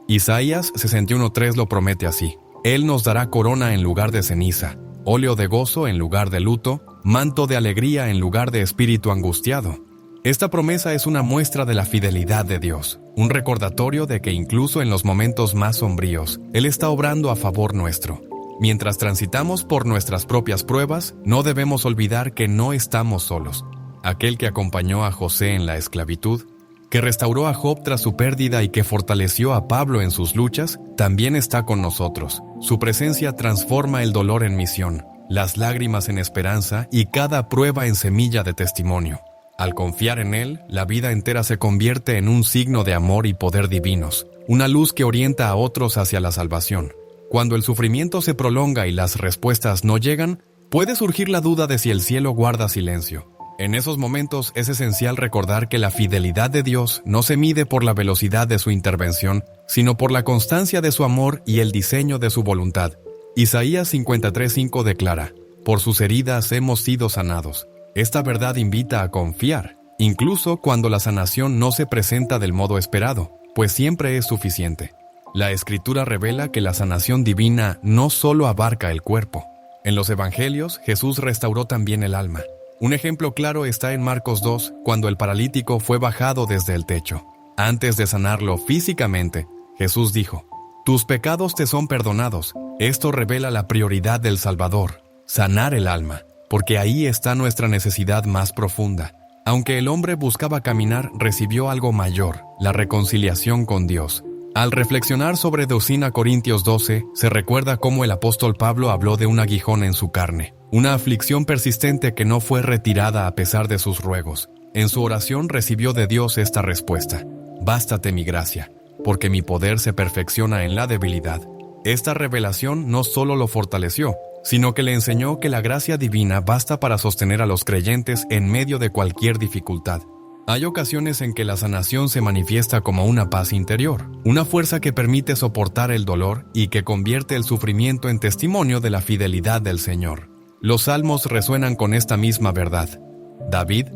Isaías 61:3 lo promete así: «Él nos dará corona en lugar de ceniza, óleo de gozo en lugar de luto, manto de alegría en lugar de espíritu angustiado». Esta promesa es una muestra de la fidelidad de Dios, un recordatorio de que incluso en los momentos más sombríos, Él está obrando a favor nuestro. Mientras transitamos por nuestras propias pruebas, no debemos olvidar que no estamos solos. Aquel que acompañó a José en la esclavitud, que restauró a Job tras su pérdida y que fortaleció a Pablo en sus luchas, también está con nosotros. Su presencia transforma el dolor en misión, las lágrimas en esperanza y cada prueba en semilla de testimonio. Al confiar en Él, la vida entera se convierte en un signo de amor y poder divinos, una luz que orienta a otros hacia la salvación. Cuando el sufrimiento se prolonga y las respuestas no llegan, puede surgir la duda de si el cielo guarda silencio. En esos momentos es esencial recordar que la fidelidad de Dios no se mide por la velocidad de su intervención, sino por la constancia de su amor y el diseño de su voluntad. Isaías 53:5 declara: «Por sus heridas hemos sido sanados». Esta verdad invita a confiar, incluso cuando la sanación no se presenta del modo esperado, pues siempre es suficiente. La Escritura revela que la sanación divina no solo abarca el cuerpo. En los Evangelios, Jesús restauró también el alma. Un ejemplo claro está en Marcos 2, cuando el paralítico fue bajado desde el techo. Antes de sanarlo físicamente, Jesús dijo: «Tus pecados te son perdonados». Esto revela la prioridad del Salvador: sanar el alma, porque ahí está nuestra necesidad más profunda. Aunque el hombre buscaba caminar, recibió algo mayor: la reconciliación con Dios. Al reflexionar sobre 2 Corintios 12, se recuerda cómo el apóstol Pablo habló de un aguijón en su carne, una aflicción persistente que no fue retirada a pesar de sus ruegos. En su oración recibió de Dios esta respuesta: «Bástate mi gracia, porque mi poder se perfecciona en la debilidad». Esta revelación no solo lo fortaleció, sino que le enseñó que la gracia divina basta para sostener a los creyentes en medio de cualquier dificultad. Hay ocasiones en que la sanación se manifiesta como una paz interior, una fuerza que permite soportar el dolor y que convierte el sufrimiento en testimonio de la fidelidad del Señor. Los salmos resuenan con esta misma verdad. David,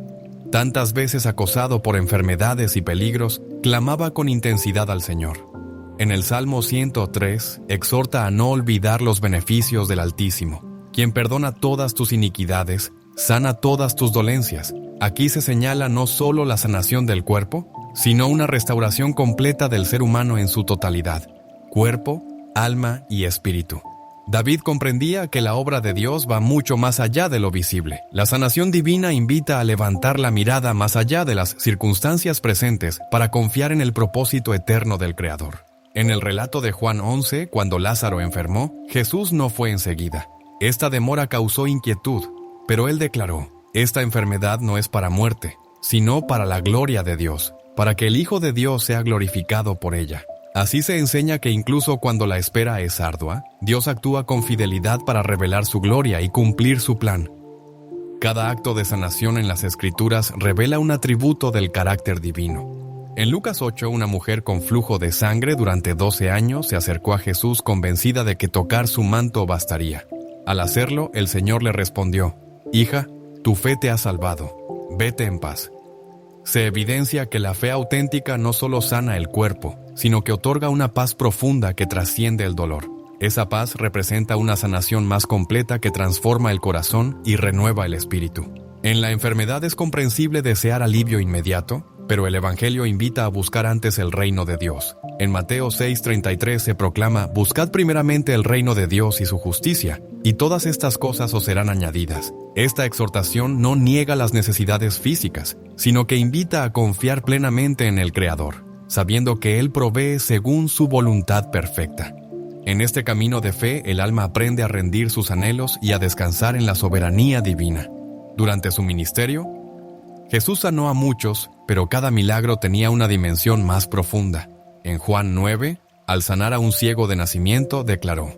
tantas veces acosado por enfermedades y peligros, clamaba con intensidad al Señor. En el Salmo 103, exhorta a no olvidar los beneficios del Altísimo, quien perdona todas tus iniquidades, sana todas tus dolencias. Aquí se señala no solo la sanación del cuerpo, sino una restauración completa del ser humano en su totalidad, cuerpo, alma y espíritu. David comprendía que la obra de Dios va mucho más allá de lo visible. La sanación divina invita a levantar la mirada más allá de las circunstancias presentes para confiar en el propósito eterno del Creador. En el relato de Juan 11, cuando Lázaro enfermó, Jesús no fue enseguida. Esta demora causó inquietud, pero él declaró: esta enfermedad no es para muerte, sino para la gloria de Dios, para que el Hijo de Dios sea glorificado por ella. Así se enseña que incluso cuando la espera es ardua, Dios actúa con fidelidad para revelar su gloria y cumplir su plan. Cada acto de sanación en las Escrituras revela un atributo del carácter divino. En Lucas 8, una mujer con flujo de sangre durante 12 años se acercó a Jesús convencida de que tocar su manto bastaría. Al hacerlo, el Señor le respondió: «Hija, tu fe te ha salvado. Vete en paz». Se evidencia que la fe auténtica no solo sana el cuerpo, sino que otorga una paz profunda que trasciende el dolor. Esa paz representa una sanación más completa que transforma el corazón y renueva el espíritu. En la enfermedad es comprensible desear alivio inmediato, pero el Evangelio invita a buscar antes el reino de Dios. En Mateo 6:33 se proclama: «Buscad primeramente el reino de Dios y su justicia, y todas estas cosas os serán añadidas». Esta exhortación no niega las necesidades físicas, sino que invita a confiar plenamente en el Creador, sabiendo que Él provee según su voluntad perfecta. En este camino de fe, el alma aprende a rendir sus anhelos y a descansar en la soberanía divina. Durante su ministerio, Jesús sanó a muchos, pero cada milagro tenía una dimensión más profunda. En Juan 9, al sanar a un ciego de nacimiento, declaró: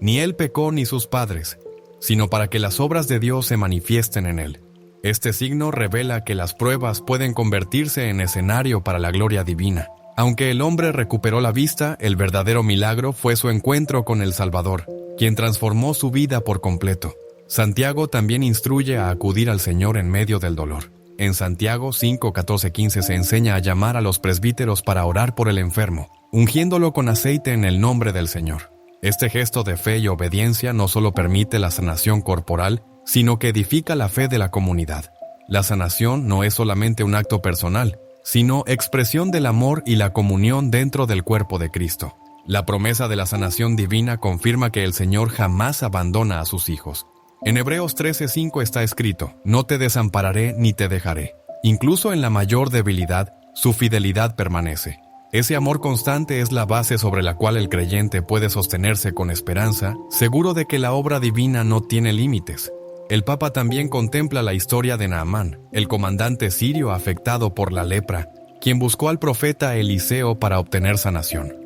«Ni él pecó ni sus padres, sino para que las obras de Dios se manifiesten en él». Este signo revela que las pruebas pueden convertirse en escenario para la gloria divina. Aunque el hombre recuperó la vista, el verdadero milagro fue su encuentro con el Salvador, quien transformó su vida por completo. Santiago también instruye a acudir al Señor en medio del dolor. En Santiago 5:14-15 se enseña a llamar a los presbíteros para orar por el enfermo, ungiéndolo con aceite en el nombre del Señor. Este gesto de fe y obediencia no solo permite la sanación corporal, sino que edifica la fe de la comunidad. La sanación no es solamente un acto personal, sino expresión del amor y la comunión dentro del cuerpo de Cristo. La promesa de la sanación divina confirma que el Señor jamás abandona a sus hijos. En Hebreos 13:5 está escrito: «No te desampararé ni te dejaré». Incluso en la mayor debilidad, su fidelidad permanece. Ese amor constante es la base sobre la cual el creyente puede sostenerse con esperanza, seguro de que la obra divina no tiene límites. El Papa también contempla la historia de Naamán, el comandante sirio afectado por la lepra, quien buscó al profeta Eliseo para obtener sanación.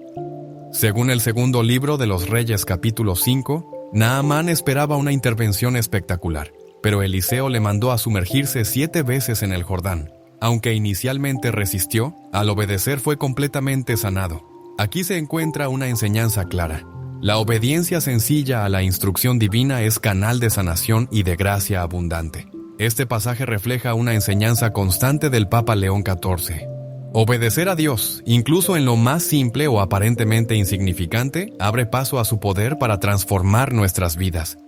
Según el segundo libro de los Reyes capítulo 5, Naamán esperaba una intervención espectacular, pero Eliseo le mandó a sumergirse 7 veces en el Jordán. Aunque inicialmente resistió, al obedecer fue completamente sanado. Aquí se encuentra una enseñanza clara. La obediencia sencilla a la instrucción divina es canal de sanación y de gracia abundante. Este pasaje refleja una enseñanza constante del Papa León XIV. Obedecer a Dios, incluso en lo más simple o aparentemente insignificante, abre paso a su poder para transformar nuestras vidas.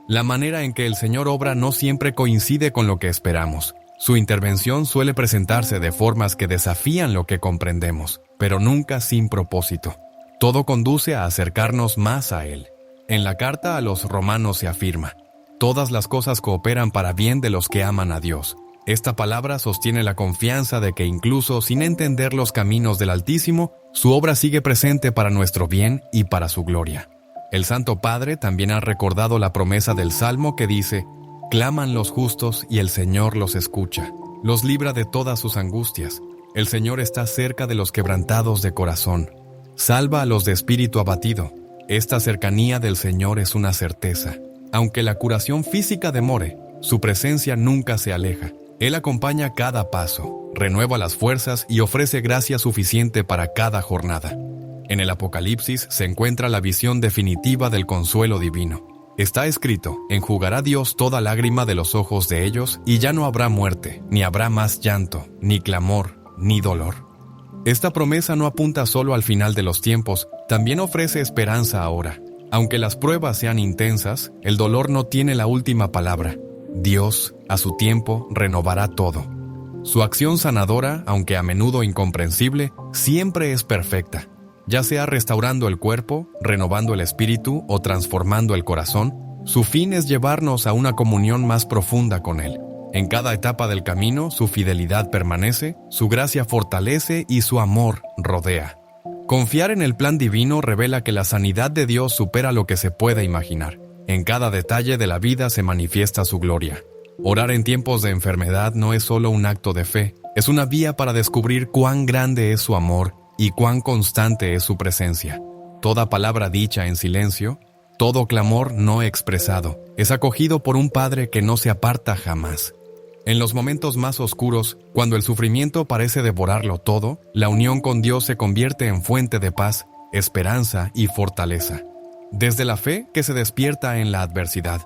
La manera en que el Señor obra no siempre coincide con lo que esperamos. Su intervención suele presentarse de formas que desafían lo que comprendemos, pero nunca sin propósito. Todo conduce a acercarnos más a Él. En la carta a los Romanos se afirma: «Todas las cosas cooperan para bien de los que aman a Dios». Esta palabra sostiene la confianza de que incluso sin entender los caminos del Altísimo, su obra sigue presente para nuestro bien y para su gloria. El Santo Padre también ha recordado la promesa del Salmo que dice: «Claman los justos y el Señor los escucha, los libra de todas sus angustias. El Señor está cerca de los quebrantados de corazón. Salva a los de espíritu abatido». Esta cercanía del Señor es una certeza. Aunque la curación física demore, su presencia nunca se aleja. Él acompaña cada paso, renueva las fuerzas y ofrece gracia suficiente para cada jornada. En el Apocalipsis se encuentra la visión definitiva del consuelo divino. Está escrito: enjugará Dios toda lágrima de los ojos de ellos, y ya no habrá muerte, ni habrá más llanto, ni clamor, ni dolor. Esta promesa no apunta solo al final de los tiempos, también ofrece esperanza ahora. Aunque las pruebas sean intensas, el dolor no tiene la última palabra. Dios, a su tiempo, renovará todo. Su acción sanadora, aunque a menudo incomprensible, siempre es perfecta. Ya sea restaurando el cuerpo, renovando el espíritu o transformando el corazón, su fin es llevarnos a una comunión más profunda con Él. En cada etapa del camino, su fidelidad permanece, su gracia fortalece y su amor rodea. Confiar en el plan divino revela que la sanidad de Dios supera lo que se puede imaginar. En cada detalle de la vida se manifiesta su gloria. Orar en tiempos de enfermedad no es solo un acto de fe, es una vía para descubrir cuán grande es su amor y cuán constante es su presencia. Toda palabra dicha en silencio, todo clamor no expresado, es acogido por un Padre que no se aparta jamás. En los momentos más oscuros, cuando el sufrimiento parece devorarlo todo, la unión con Dios se convierte en fuente de paz, esperanza y fortaleza. Desde la fe que se despierta en la adversidad,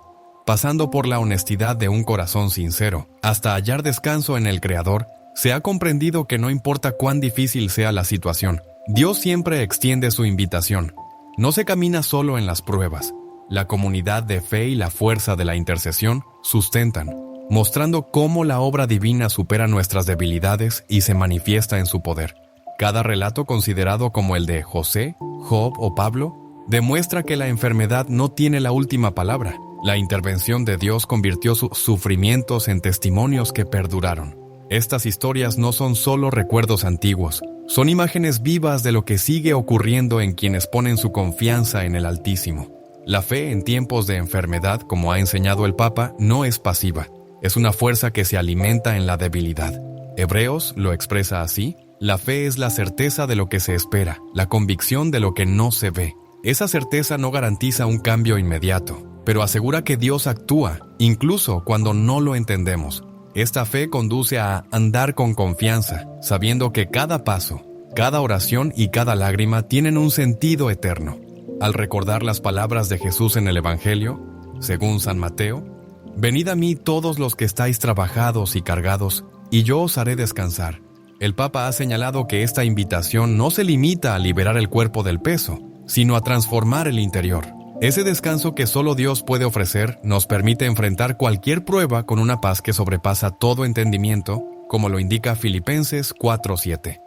pasando por la honestidad de un corazón sincero, hasta hallar descanso en el Creador, se ha comprendido que no importa cuán difícil sea la situación, Dios siempre extiende su invitación. No se camina solo en las pruebas. La comunidad de fe y la fuerza de la intercesión sustentan, mostrando cómo la obra divina supera nuestras debilidades y se manifiesta en su poder. Cada relato considerado como el de José, Job o Pablo demuestra que la enfermedad no tiene la última palabra. La intervención de Dios convirtió sus sufrimientos en testimonios que perduraron. Estas historias no son solo recuerdos antiguos, son imágenes vivas de lo que sigue ocurriendo en quienes ponen su confianza en el Altísimo. La fe en tiempos de enfermedad, como ha enseñado el Papa, no es pasiva. Es una fuerza que se alimenta en la debilidad. Hebreos lo expresa así: la fe es la certeza de lo que se espera, la convicción de lo que no se ve. Esa certeza no garantiza un cambio inmediato, pero asegura que Dios actúa, incluso cuando no lo entendemos. Esta fe conduce a andar con confianza, sabiendo que cada paso, cada oración y cada lágrima tienen un sentido eterno. Al recordar las palabras de Jesús en el Evangelio, según San Mateo: venid a mí todos los que estáis trabajados y cargados, y yo os haré descansar. El Papa ha señalado que esta invitación no se limita a liberar el cuerpo del peso, sino a transformar el interior. Ese descanso que solo Dios puede ofrecer nos permite enfrentar cualquier prueba con una paz que sobrepasa todo entendimiento, como lo indica Filipenses 4:7.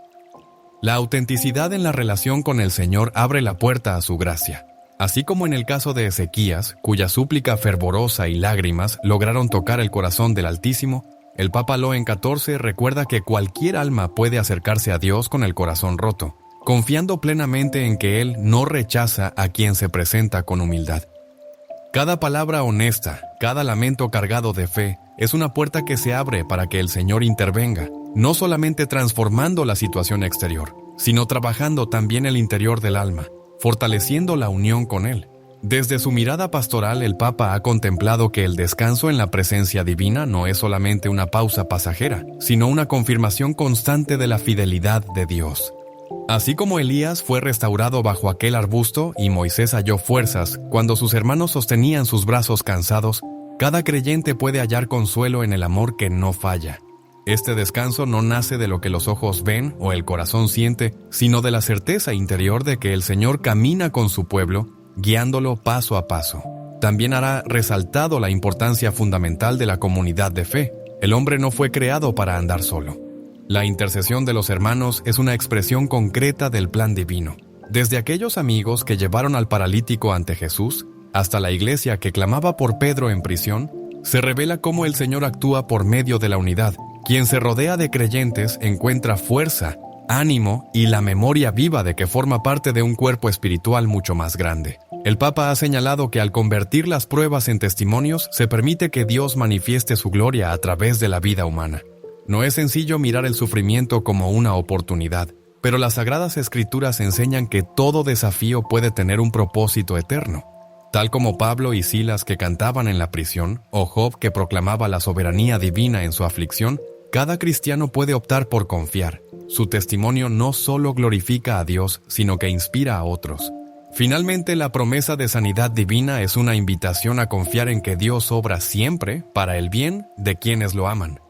La autenticidad en la relación con el Señor abre la puerta a su gracia. Así como en el caso de Ezequías, cuya súplica fervorosa y lágrimas lograron tocar el corazón del Altísimo, el Papa León XIV recuerda que cualquier alma puede acercarse a Dios con el corazón roto, confiando plenamente en que Él no rechaza a quien se presenta con humildad. Cada palabra honesta, cada lamento cargado de fe, es una puerta que se abre para que el Señor intervenga, no solamente transformando la situación exterior, sino trabajando también el interior del alma, fortaleciendo la unión con Él. Desde su mirada pastoral, el Papa ha contemplado que el descanso en la presencia divina no es solamente una pausa pasajera, sino una confirmación constante de la fidelidad de Dios. Así como Elías fue restaurado bajo aquel arbusto y Moisés halló fuerzas cuando sus hermanos sostenían sus brazos cansados, cada creyente puede hallar consuelo en el amor que no falla. Este descanso no nace de lo que los ojos ven o el corazón siente, sino de la certeza interior de que el Señor camina con su pueblo, guiándolo paso a paso. También hará resaltado la importancia fundamental de la comunidad de fe. El hombre no fue creado para andar solo. La intercesión de los hermanos es una expresión concreta del plan divino. Desde aquellos amigos que llevaron al paralítico ante Jesús, hasta la iglesia que clamaba por Pedro en prisión, se revela cómo el Señor actúa por medio de la unidad. Quien se rodea de creyentes encuentra fuerza, ánimo y la memoria viva de que forma parte de un cuerpo espiritual mucho más grande. El Papa ha señalado que al convertir las pruebas en testimonios, se permite que Dios manifieste su gloria a través de la vida humana. No es sencillo mirar el sufrimiento como una oportunidad, Pero las Sagradas Escrituras enseñan que todo desafío puede tener un propósito eterno. Tal como Pablo y Silas que cantaban en la prisión, o Job que proclamaba la soberanía divina en su aflicción, cada cristiano puede optar por confiar. Su testimonio no solo glorifica a Dios, sino que inspira a otros. Finalmente, la promesa de sanidad divina es una invitación a confiar en que Dios obra siempre para el bien de quienes lo aman.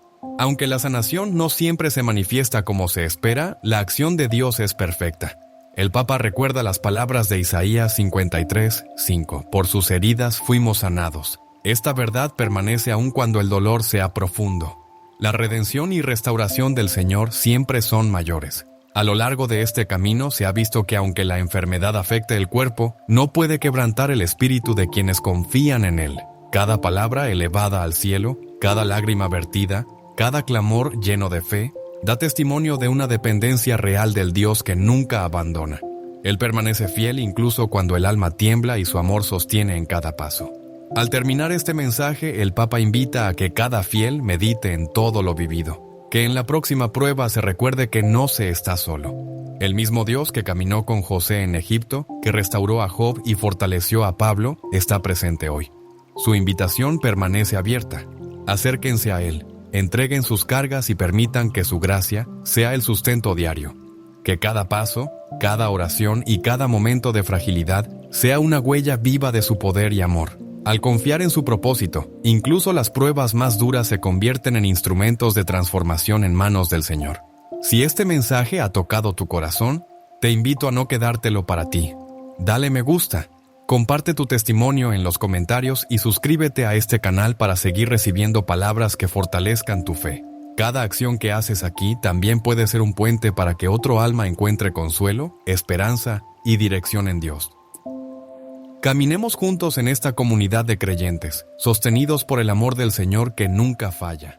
Aunque la sanación no siempre se manifiesta como se espera, la acción de Dios es perfecta. El Papa recuerda las palabras de Isaías 53:5. Por sus heridas fuimos sanados. Esta verdad permanece aun cuando el dolor sea profundo. La redención y restauración del Señor siempre son mayores. A lo largo de este camino se ha visto que aunque la enfermedad afecte el cuerpo, no puede quebrantar el espíritu de quienes confían en Él. Cada palabra elevada al cielo, cada lágrima vertida, cada clamor lleno de fe, da testimonio de una dependencia real del Dios que nunca abandona. Él permanece fiel incluso cuando el alma tiembla y su amor sostiene en cada paso. Al terminar este mensaje, el Papa invita a que cada fiel medite en todo lo vivido. Que en la próxima prueba se recuerde que no se está solo. El mismo Dios que caminó con José en Egipto, que restauró a Job y fortaleció a Pablo, está presente hoy. Su invitación permanece abierta. Acérquense a Él, entreguen sus cargas y permitan que su gracia sea el sustento diario. Que cada paso, cada oración y cada momento de fragilidad sea una huella viva de su poder y amor. Al confiar en su propósito, incluso las pruebas más duras se convierten en instrumentos de transformación en manos del Señor. Si este mensaje ha tocado tu corazón, te invito a no quedártelo para ti. Dale me gusta, comparte tu testimonio en los comentarios y suscríbete a este canal para seguir recibiendo palabras que fortalezcan tu fe. Cada acción que haces aquí también puede ser un puente para que otro alma encuentre consuelo, esperanza y dirección en Dios. Caminemos juntos en esta comunidad de creyentes, sostenidos por el amor del Señor que nunca falla.